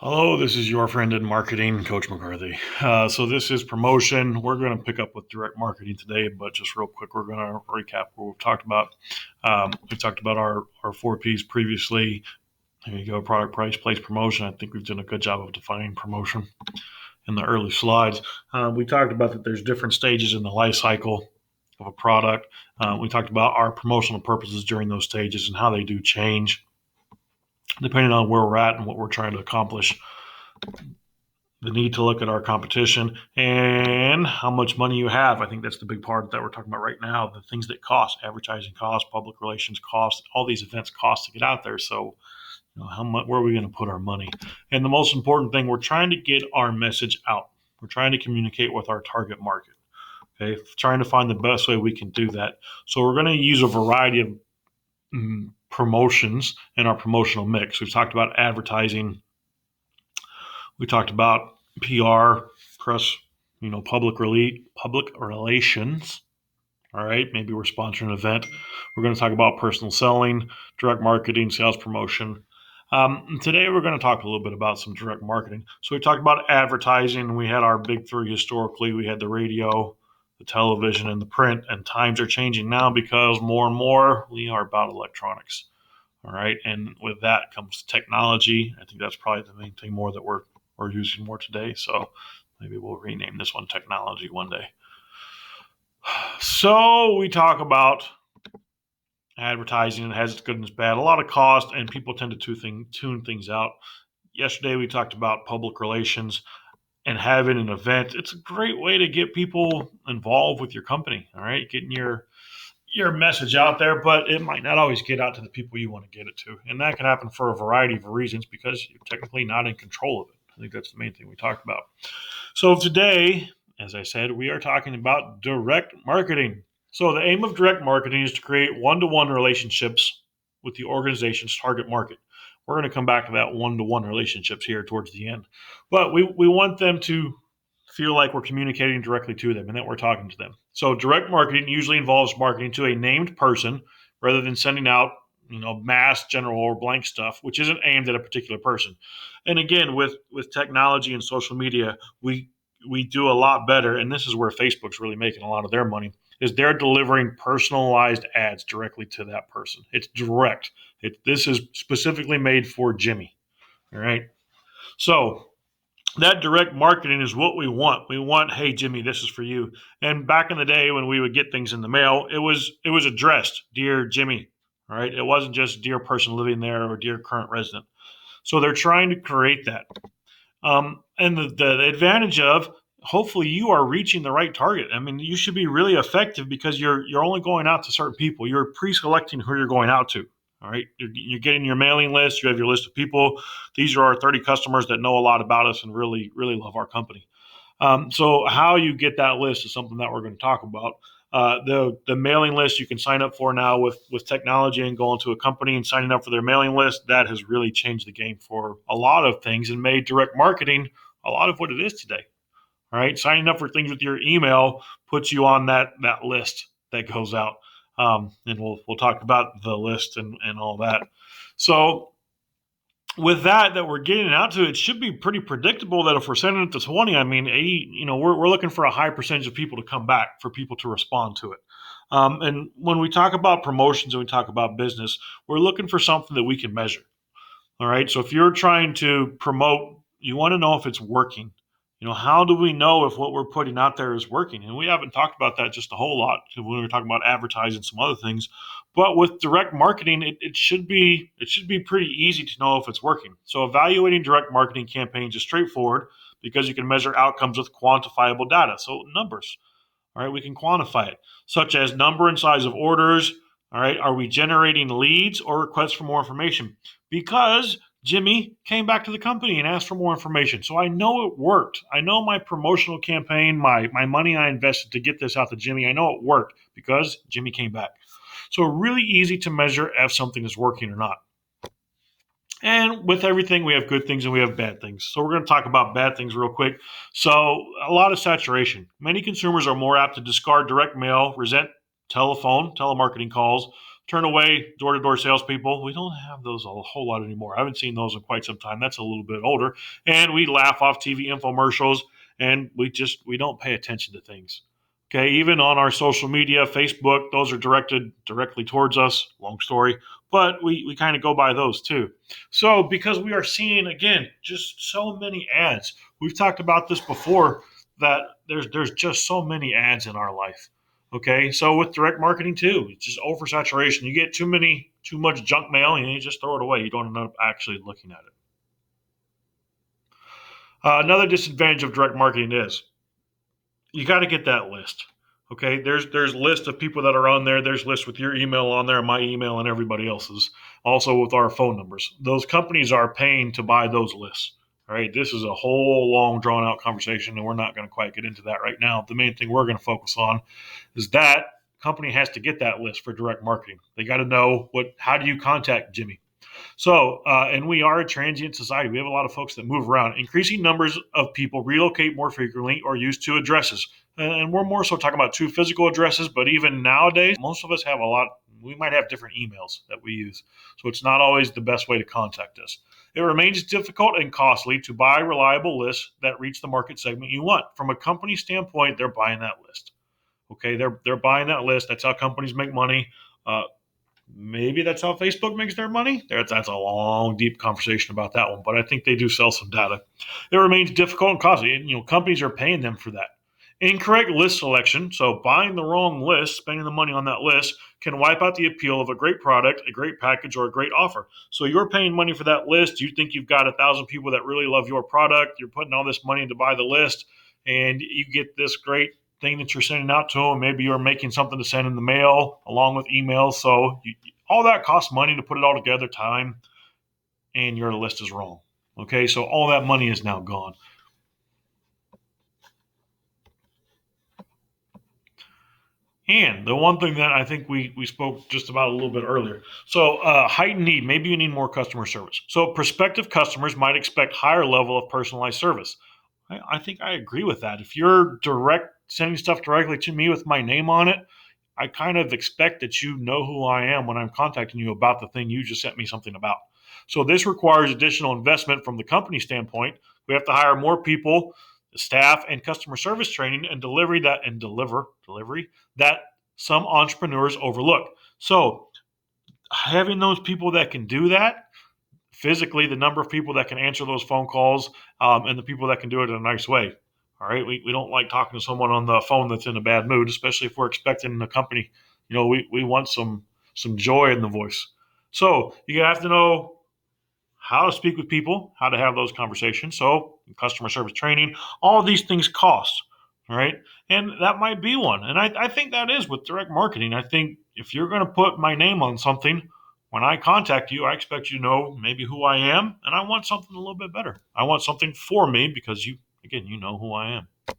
Hello, this is your friend in marketing, Coach McCarthy. So this is promotion. We're going to pick up with direct marketing today, but just real quick, we're going to recap what we've talked about. We talked about our four P's previously. There you go, product, price, place, promotion. I think we've done a good job of defining promotion in the early slides. We talked about that there's different stages in the life cycle of a product. We talked about our promotional purposes during those stages and how they do change depending on where we're at and what we're trying to accomplish. The need to look at our competition and how much money you have. I think that's the big part that we're talking about right now. The things that cost, advertising costs, public relations costs, all these events cost to get out there. So, how much, where are we going to put our money? And the most important thing, we're trying to get our message out. We're trying to communicate with our target market. Okay, trying to find the best way we can do that. So we're going to use a variety of promotions in our promotional mix. We've talked about advertising. We talked about PR, press, public relations. All right, maybe we're sponsoring an event. We're going to talk about personal selling, direct marketing, sales promotion. Today we're going to talk a little bit about some direct marketing. So we talked about advertising. We had our big three historically. We had the radio, the television, and the print. And times are changing now because more and more we are about electronics. All right, and with that comes technology. I think that's probably the main thing more that we're using more today. So maybe we'll rename this one technology one day. So we talk about advertising. It has its good and its bad. A lot of cost, and people tend to tune things out. Yesterday we talked about public relations and having an event. It's a great way to get people involved with your company. All right, getting your message out there, but it might not always get out to the people you want to get it to. And that can happen for a variety of reasons because you're technically not in control of it. I think that's the main thing we talked about. So today, as I said, we are talking about direct marketing. So the aim of direct marketing is to create one-to-one relationships with the organization's target market. We're going to come back to that one-to-one relationships here towards the end. But we want them to feel like we're communicating directly to them and that we're talking to them. So direct marketing usually involves marketing to a named person rather than sending out, mass, general, or blank stuff, which isn't aimed at a particular person. And again, with technology and social media, we do a lot better, and this is where Facebook's really making a lot of their money, is they're delivering personalized ads directly to that person. It's direct. This is specifically made for Jimmy. All right. So that direct marketing is what we want. We want, hey Jimmy, this is for you. And back in the day when we would get things in the mail, it was addressed, dear Jimmy. All right. It wasn't just dear person living there or dear current resident. So they're trying to create that. And the advantage of hopefully you are reaching the right target. I mean, you should be really effective because you're only going out to certain people. You're pre-selecting who you're going out to. All right, you're getting your mailing list. You have your list of people. These are our 30 customers that know a lot about us and really, really love our company. So how you get that list is something that we're going to talk about. The mailing list you can sign up for now with technology and going to a company and signing up for their mailing list. That has really changed the game for a lot of things and made direct marketing a lot of what it is today. All right, signing up for things with your email puts you on that list that goes out. And we'll talk about the list and all that. So with that we're getting out to, it should be pretty predictable that if we're sending it to 20, I mean 80, we're looking for a high percentage of people to come back, for people to respond to it. And when we talk about promotions and we talk about business, we're looking for something that we can measure. All right. So if you're trying to promote, you want to know if it's working. How do we know if what we're putting out there is working? And we haven't talked about that just a whole lot when we were talking about advertising some other things. But with direct marketing, it should be pretty easy to know if it's working. So evaluating direct marketing campaigns is straightforward because you can measure outcomes with quantifiable data. So numbers. All right, we can quantify it, such as number and size of orders. All right, are we generating leads or requests for more information? Because Jimmy came back to the company and asked for more information. So I know it worked. I know my promotional campaign, my money I invested to get this out to Jimmy, I know it worked because Jimmy came back. So really easy to measure if something is working or not. And with everything, we have good things and we have bad things. So we're going to talk about bad things real quick. So a lot of saturation. Many consumers are more apt to discard direct mail, resent telemarketing calls, turn away door-to-door salespeople. We don't have those a whole lot anymore. I haven't seen those in quite some time. That's a little bit older. And we laugh off TV infomercials, and we don't pay attention to things. Okay, even on our social media, Facebook, those are directed directly towards us. Long story, but we kind of go by those too. So because we are seeing again just so many ads, we've talked about this before that there's just so many ads in our life. Okay, so with direct marketing too, it's just oversaturation. You get too much junk mail, and you just throw it away. You don't end up actually looking at it. Another disadvantage of direct marketing is you got to get that list. Okay, there's list of people that are on there. There's lists with your email on there, my email, and everybody else's. Also with our phone numbers. Those companies are paying to buy those lists. All right, this is a whole long drawn out conversation, and we're not going to quite get into that right now. The main thing we're going to focus on is that company has to get that list for direct marketing. They got to know how do you contact Jimmy? So, and we are a transient society. We have a lot of folks that move around. Increasing numbers of people relocate more frequently or use two addresses. And we're more so talking about two physical addresses, but even nowadays, most of us have we might have different emails that we use. So it's not always the best way to contact us. It remains difficult and costly to buy reliable lists that reach the market segment you want. From a company standpoint, they're buying that list. Okay, they're buying that list. That's how companies make money. Maybe that's how Facebook makes their money. That's a long, deep conversation about that one, but I think they do sell some data. It remains difficult and costly. And, companies are paying them for that. Incorrect list selection, so buying the wrong list, spending the money on that list, can wipe out the appeal of a great product, a great package, or a great offer. So you're paying money for that list. You think you've got 1,000 people that really love your product. You're putting all this money to buy the list, and you get this great thing that you're sending out to them. Maybe you're making something to send in the mail along with emails. So all that costs money to put it all together, time, and your list is wrong. Okay, so all that money is now gone. And the one thing that I think we spoke just about a little bit earlier. So heightened need, maybe you need more customer service. So prospective customers might expect higher level of personalized service. I think I agree with that. If you're sending stuff directly to me with my name on it, I kind of expect that you know who I am when I'm contacting you about the thing you just sent me something about. So this requires additional investment from the company standpoint. We have to hire more people, staff, and customer service training and delivery that some entrepreneurs overlook. So having those people that can do that physically, the number of people that can answer those phone calls, and the people that can do it in a nice way. All right, we don't like talking to someone on the phone that's in a bad mood, especially if we're expecting the company. We want some joy in the voice. So you have to know how to speak with people, how to have those conversations. So customer service training, all of these things cost. All right, and that might be one. And I think that is with direct marketing. I think if you're going to put my name on something, when I contact you, I expect you to know maybe who I am, and I want something a little bit better. I want something for me because you know who I am.